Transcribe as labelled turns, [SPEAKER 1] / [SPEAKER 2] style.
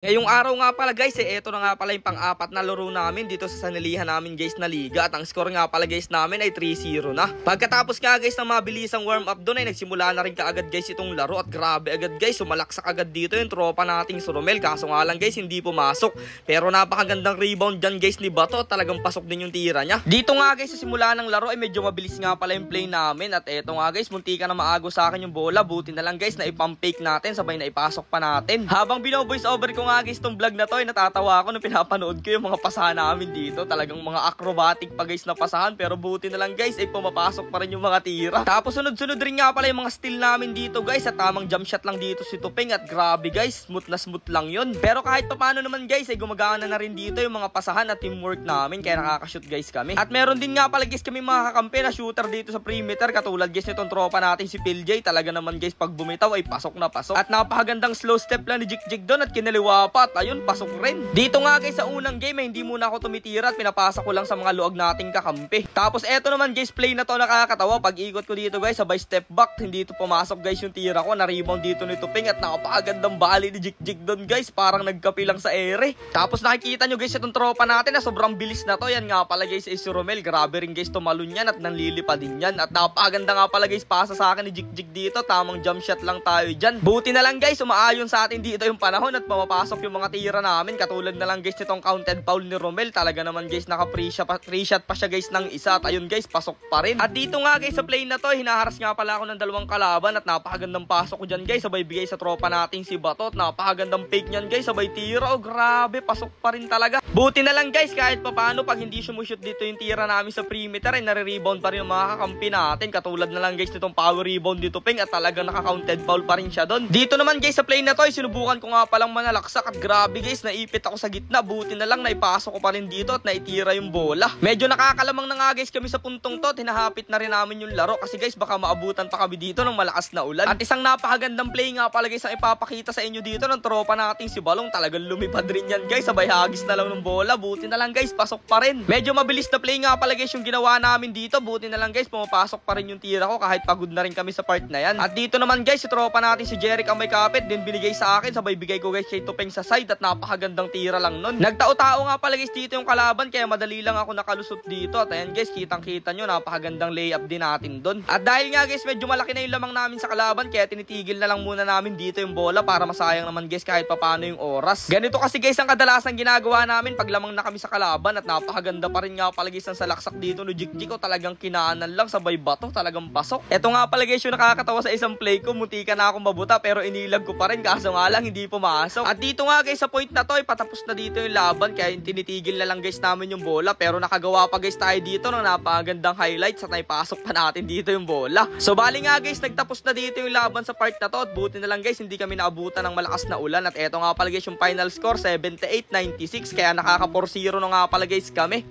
[SPEAKER 1] Ngayong araw nga pala guys, eto na nga pala yung pang-apat na laro namin dito sa sanilihan namin guys na liga. At ang score nga pala guys namin ay 3-0 na. Pagkatapos nga guys ng mabilisang warm up doon ay nagsimula na rin kaagad guys itong laro. At grabe agad guys, sumalaksak agad dito yung tropa nating si Romel. Kaso nga lang guys, hindi pumasok. Pero napakagandang rebound dyan guys ni Bato. Talagang pasok din yung tira niya. Dito nga guys sa simula ng laro ay medyo mabilis nga pala yung play namin. At eto nga guys, munti ka na maago sa akin yung bola. Buti na lang guys na ipam-fake natin, sabay na ipasok pa natin. Habang bino-voice over ko nga guys tong vlog na to ay natatawa ako nung pinapanood ko yung mga pasahan namin dito. Talagang mga acrobatic pa guys na pasahan, pero buti na lang guys ay pumapasok pa rin yung mga tira. Tapos sunod-sunod rin nga pala yung mga steal namin dito guys, at tamang jump shot lang dito si Tupeng. At grabe guys, smooth na smooth lang yun. Pero kahit paano naman guys ay gumagana na rin dito yung mga pasahan at teamwork namin, kaya nakakashoot guys kami. At meron din nga pala guys kami mga kakampi na shooter dito sa perimeter, katulad guys nitong tropa natin si PhilJ. Talaga naman guys pag bumitaw ay pasok na pasok. At napakagandang slow step lang ni Jik doon at kinaliwa pa. Ayun, pasok rin. Dito nga guys sa unang game ay hindi muna ako tumitira at pinapasa ko lang sa mga luag nating kakampi. Tapos eto naman guys, play na to nakakatawa. Pag ikot ko dito guys, sabay step back, hindi ito pumasok guys yung tira ko. Na-rebound dito ni Tupeng at napakagandang bali ni Jik doon guys. Parang nagkapi lang sa ere. Tapos nakikita nyo guys itong tropa natin na sobrang bilis na to. Yan nga pala guys si Romel. Grabe rin guys tumalon yan at nanlilipad din yan. At napakaganda nga pala guys pasa sa akin ni Jik dito. Tamang jump shot lang tayo dyan. Buti na lang guys, umaayon sa atin dito yung panahon at pumapasok yung mga tira namin. Katulad na lang guys nitong counted foul ni Romel. Talaga naman guys naka free shot pa siya guys ng isa. At ayun guys, pasok pa rin. At dito nga guys sa play na to, hinaharas nga pala ako ng dalawang kalaban at napakagandang pasok ko dyan guys. Sabay bigay sa tropa nating si Bato. At napakagandang fake nyan guys. Sabay tira. Oh grabe, pasok pa rin talaga. Buti na lang guys kahit papano pag hindi sumushoot dito yung tira namin sa perimeter ay nare-rebound pa rin yung mga kakampi natin. Katulad na lang guys nitong power rebound dito Peng at talagang naka-counted foul pa rin siya doon. Dito naman guys sa play na to ay sinubukan ko nga palang manalaksak at grabe guys, naipit ako sa gitna. Buti na lang naipasok ko pa rin dito at naitira yung bola. Medyo nakakalamang na nga guys kami sa puntong to. Hinahapit na rin namin yung laro kasi guys baka maabutan pa kami dito ng malakas na ulan. At isang napakagandang play nga pala guys ang ipapakita sa inyo dito ng tropa nating si Balong. Talagang lumipad rin yan guys, sabay hagis na lang ng bola. Buti na lang guys, pasok pa rin. Medyo mabilis na play nga pala guys yung ginawa namin dito. Buti na lang guys, pumapasok pa rin yung tira ko kahit pagod na rin kami sa part na yan. At dito naman guys, si tropa natin si Jeric ang may kapit din binigay sa akin. Sabay bigay ko guys kay Tupeng sa side at napakagandang tira lang nun. Nagtao-tao nga pala guys dito yung kalaban kaya madali lang ako nakalusot dito. At ayan guys, kitang-kita nyo, napakagandang layup din natin dun. At dahil nga guys, medyo malaki na yung lamang namin sa kalaban kaya tinitigil na lang muna namin dito yung bola para masayang naman guys kahit papano yung oras. Ganito kasi guys ang kadalasan ginagawa namin pag lamang na kami sa kalaban at napakaganda pa rin nga pala guys ang salaksak dito no Jik ko. Talagang kinaanan lang sabay Bato, talagang pasok. Eto nga pala guys yung nakakatawa sa isang play ko, muntika na akong mabuta pero inilag ko pa rin kaso nga lang hindi pumasok. At dito nga guys sa point na to ay patapos na dito yung laban kaya tinitigil na lang guys namin yung bola, pero nakagawa pa guys tayo dito ng napakagandang highlights at naipasok pa natin dito yung bola. So bali nga guys, nagtapos na dito yung laban sa part na to at buti na lang guys hindi kami naabutan ng malakas na ulan. At eto nga pala guys yung final score 78-96 kaya nakaka 4-0 na nga pala guys kami.